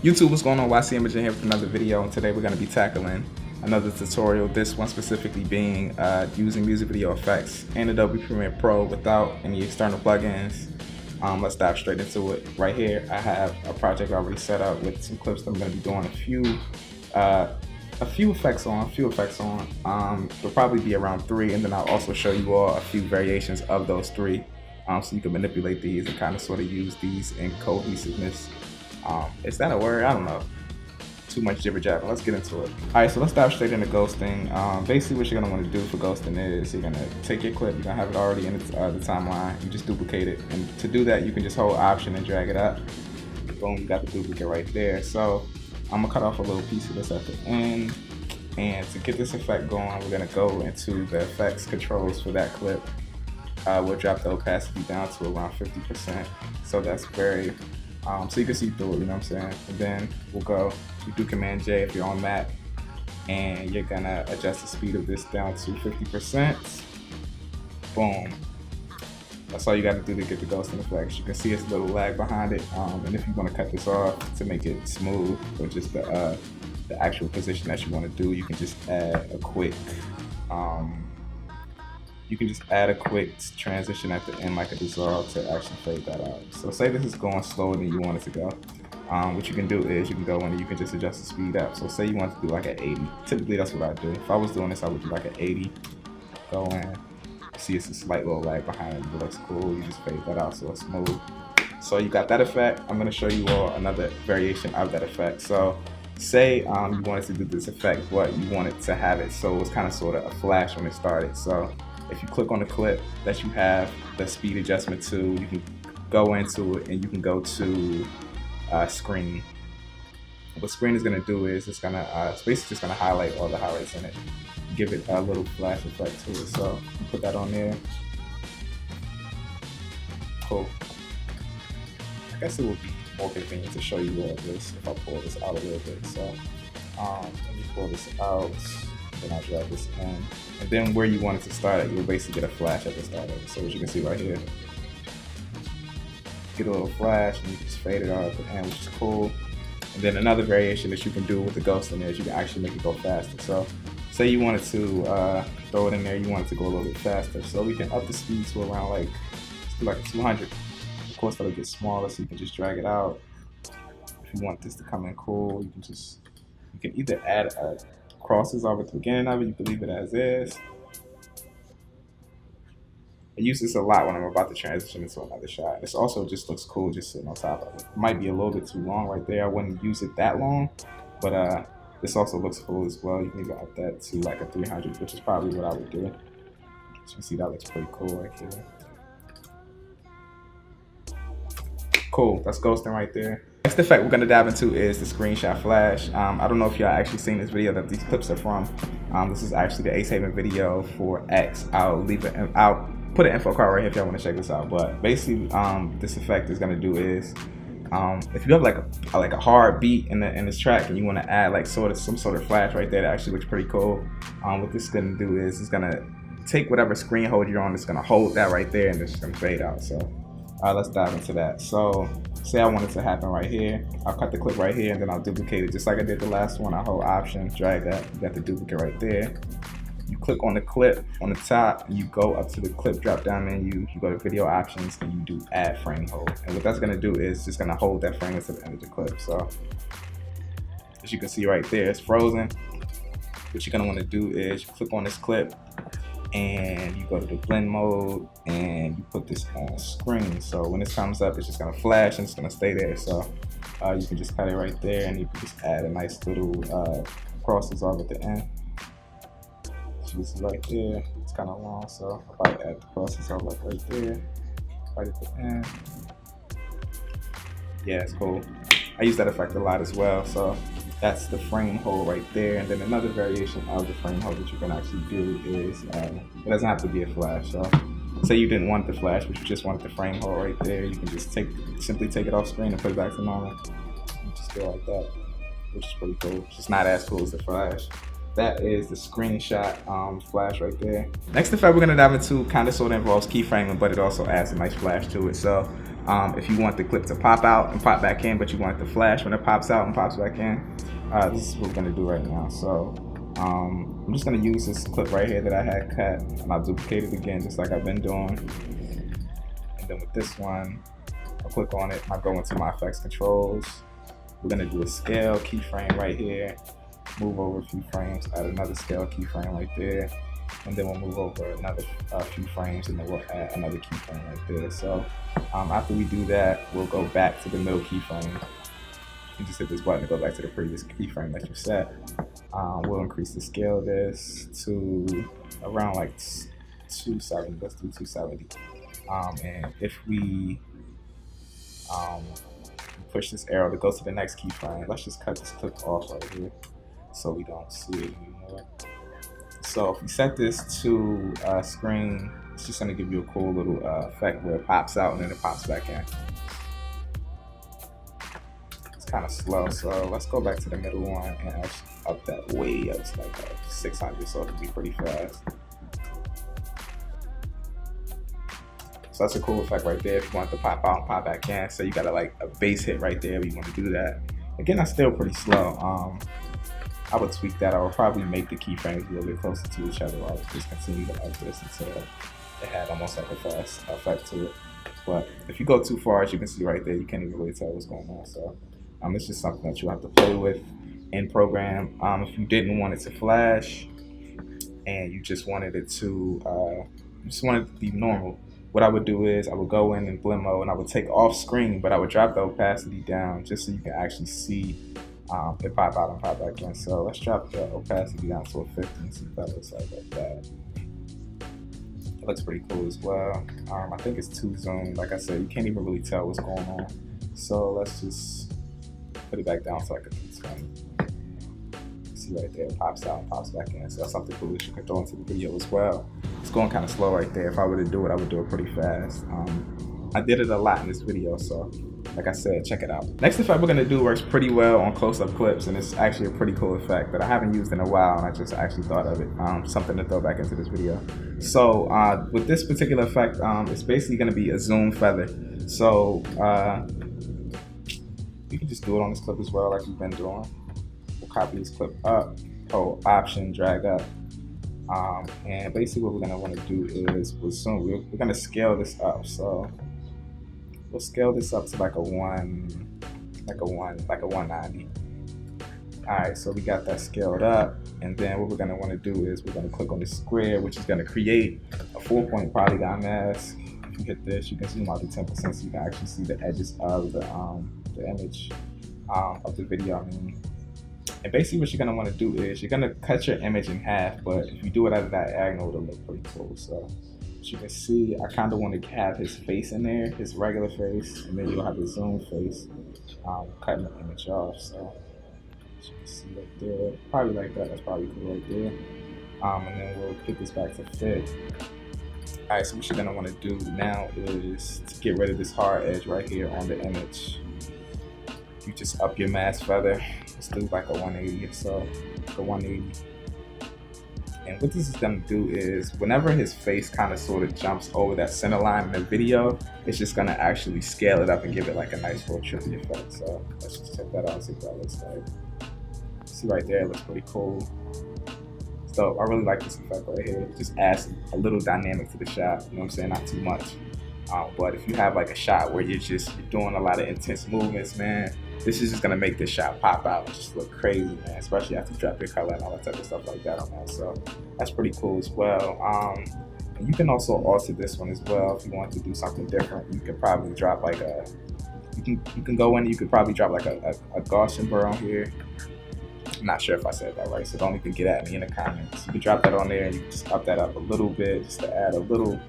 YouTube, what's going on? YC Imaging here with another video, and today we're going to be tackling another tutorial, this one specifically being using music video effects in Adobe Premiere Pro without any external plugins. Let's dive straight into it. Right here I have a project already set up with some clips that I'm going to be doing a few effects on. There'll probably be around 3, and then I'll also show you all a few variations of those 3, so you can manipulate these and kind of sort of use these in cohesiveness. Is that a word? I don't know. Too much jibber jabber. Let's get into it. Alright, so let's dive straight into ghosting. Basically what you're going to want to do for ghosting is you're going to take your clip, you're going to have it already in the timeline, you just duplicate it, and to do that you can just hold Option and drag it up. Boom, you got the duplicate right there. So I'm going to cut off a little piece of this at the end, and to get this effect going we're going to go into the effects controls for that clip. We'll drop the opacity down to around 50%, so that's very so you can see through it, you know what I'm saying? And then we'll go, you do Command J if you're on Mac, and you're gonna adjust the speed of this down to 50%. Boom. That's all you gotta do to get the ghosting effects. You can see it's a little lag behind it, and if you wanna cut this off to make it smooth, or just the actual position that you wanna do, you can just add a quick transition at the end, like a dissolve, to actually fade that out. So say this is going slower than you want it to go. What you can do is you can go in and you can just adjust the speed up. So say you want to do like an 80. Typically that's what I do. If I was doing this, I would do like an 80. Go in. See, it's a slight little lag behind it, but it looks cool. You just fade that out so it's smooth. So you got that effect. I'm going to show you all another variation of that effect. So say you wanted to do this effect, but you wanted to have it so it was kind of sort of a flash when it started. So if you click on the clip that you have the speed adjustment to, you can go into it and you can go to screen. What screen is going to do is it's basically just going to highlight all the highlights in it, give it a little flash effect to it. So you put that on there. Cool. I guess it would be more convenient to show you all this if I pull this out a little bit. So let me pull this out. Then I'll drag this in, and then where you want it to start at, you'll basically get a flash at the start of it. So as you can see right here, get a little flash and you just fade it out at the end, which is cool. And then another variation that you can do with the ghosting is you can actually make it go faster. So say you wanted to throw it in there, you want it to go a little bit faster, so we can up the speed to around like 200. Of course that'll get smaller, so you can just drag it out. If you want this to come in cool, you can either add crosses over at the beginning of it, you can leave it as is. I use this a lot when I'm about to transition into another shot. This also just looks cool just sitting on top of it. It might be a little bit too long right there. I wouldn't use it that long, but this also looks cool as well. You can even up that to like a 300, which is probably what I would do. So you can see that looks pretty cool right here. Cool, that's ghosting right there. Next effect we're going to dive into is the screenshot flash. I don't know if y'all actually seen this video that these clips are from. This is actually the Ace Haven video for X. I'll put an info card right here if y'all want to check this out. But basically, this effect is going to do is, if you have like a hard beat in this track and you want to add like some sort of flash right there, that actually looks pretty cool. What this is going to do is it's going to take whatever screen hold you're on, it's going to hold that right there, and it's just going to fade out. So let's dive into that. So say I want it to happen right here, I'll cut the clip right here and then I'll duplicate it just like I did the last one. I'll hold Option, drag that, you got the duplicate right there. You click on the clip on the top, you go up to the clip drop down menu, you go to video options, and you do add frame hold. And what that's gonna do is just gonna hold that frame until the end of the clip. So as you can see right there, it's frozen. What you're gonna wanna do is you click on this clip and you go to the blend mode and you put this on screen. So when this comes up, it's just gonna flash and it's gonna stay there. So you can just cut it right there, and you can just add a nice little cross dissolve at the end. So this is right there. It's kind of long, so I'll probably add the cross dissolve like right there, right at the end. Yeah, it's cool. I use that effect a lot as well. So that's the frame hold right there. And then another variation of the frame hold that you can actually do is, it doesn't have to be a flash. So say you didn't want the flash, but you just wanted the frame hold right there, you can just simply take it off screen and put it back to normal. You just go like that, which is pretty cool. It's just not as cool as the flash. That is the screenshot flash right there. Next effect we're gonna dive into kind of sort of involves keyframing, but it also adds a nice flash to it. So If you want the clip to pop out and pop back in, but you want it to flash when it pops out and pops back in, this is what we're gonna do right now. So I'm just gonna use this clip right here that I had cut, and I'll duplicate it again just like I've been doing. And then with this one, I'll click on it, I'll go into my effects controls. We're gonna do a scale keyframe right here, move over a few frames, add another scale keyframe right there, and then we'll move over another few frames, and then we'll add another keyframe right there. So after we do that, we'll go back to the middle keyframe. You just hit this button to go back to the previous keyframe that you set. We'll increase the scale of this to around like 270. Let's do 270. And if we push this arrow to go to the next keyframe, let's just cut this clip off right here so we don't see it anymore. So if we set this to screen, it's just going to give you a cool little effect where it pops out and then it pops back in. It's kind of slow, so let's go back to the middle one and actually up that way up to like 600, so it'll be pretty fast. So that's a cool effect right there if you want it to pop out and pop back in. So you got like a bass hit right there if you want to do that. Again, that's still pretty slow. I would tweak that. I would probably make the keyframes a little bit closer to each other. I would just continue to like this until it had almost like a fast effect to it. But if you go too far, as you can see right there, you can't even really tell what's going on. So it's just something that you have to play with in program. If you didn't want it to flash and you just wanted it to be normal, what I would do is I would go in blend mode and I would take off screen, but I would drop the opacity down just so you can actually see it pop out and pop back in. So let's drop the opacity down to a 50 and see what that looks like that. It looks pretty cool as well. I think it's too zoomed. Like I said, you can't even really tell what's going on. So let's just put it back down to like a 220. See right there, it pops out and pops back in. So that's something cool that you can throw into the video as well. It's going kind of slow right there. If I were to do it, I would do it pretty fast. I did it a lot in this video, so like I said, check it out. Next effect we're gonna do works pretty well on close-up clips, and it's actually a pretty cool effect that I haven't used in a while, and I just actually thought of it. Something to throw back into this video. So with this particular effect, it's basically gonna be a zoom feather. So you can just do it on this clip as well, like we've been doing. We'll copy this clip up, hold Option, drag up. And basically what we're gonna want to do is we're gonna scale this up. So we'll scale this up to like a 190. All right, so we got that scaled up, and then what we're gonna want to do is we're gonna click on the square, which is gonna create a 4-point polygon mask. If you hit this, you can zoom out to 10% so you can actually see the edges of the image of the video. And basically what you're gonna want to do is you're gonna cut your image in half, but if you do it at a diagonal, it'll look pretty cool. So as you can see, I kind of want to have his face in there, his regular face, and then you'll have the zoom face cutting the image off. So as you can see right there, probably like that, that's probably cool right there. And then we'll get this back to fit. All right, so what you're gonna want to do now is to get rid of this hard edge right here on the image. You just up your mask feather. Let's do like a 180 or so, like a 180. And what this is gonna do is whenever his face kind of sort of jumps over that center line in the video, it's just gonna actually scale it up and give it like a nice little trippy effect. So let's just check that out and see what that looks like. See right there, it looks pretty cool. So I really like this effect right here. It just adds a little dynamic to the shot, you know what I'm saying? Not too much. But if you have like a shot where you're doing a lot of intense movements, man, this is just gonna make this shot pop out and just look crazy, man, especially after you drop your color and all that type of stuff like that on that. So that's pretty cool as well. And you can also alter this one as well if you want to do something different. You could probably drop like you can go in, you could probably drop like a Gaussian blur on here. I'm not sure if I said that right, so don't even get at me in the comments. You can drop that on there and you can just up that up a little bit just to add a little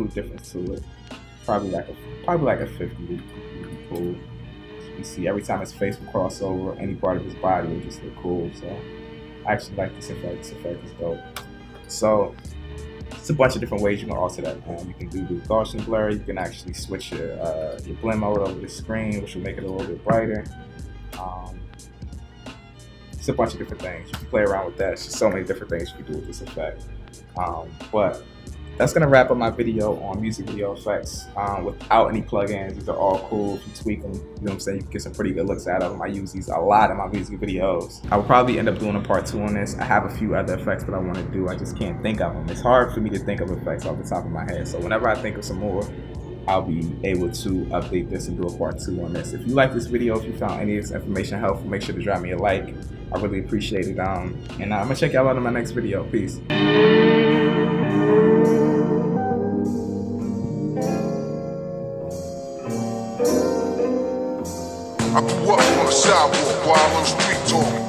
difference to it. Probably like a 50 would be cool. You see every time his face will cross over any part of his body, it would just look cool. So I actually like this effect. This effect is dope. So it's a bunch of different ways you can alter that. You can do the Gaussian blur. You can actually switch your blend mode over the screen, which will make it a little bit brighter. It's a bunch of different things. You can play around with that. It's just so many different things you can do with this effect. But that's gonna wrap up my video on music video effects without any plugins. These are all cool. If you tweak them, you know what I'm saying, you can get some pretty good looks out of them. I use these a lot in my music videos. I will probably end up doing a part 2 on this. I have a few other effects that I want to do. I just can't think of them. It's hard for me to think of effects off the top of my head. So whenever I think of some more, I'll be able to update this and do a part 2 on this. If you like this video, if you found any of this information helpful, make sure to drop me a like. I really appreciate it. And I'm gonna check y'all out in my next video. Peace. I grew up on the sidewalk while on street talking.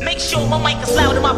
Make sure my mic is loud in my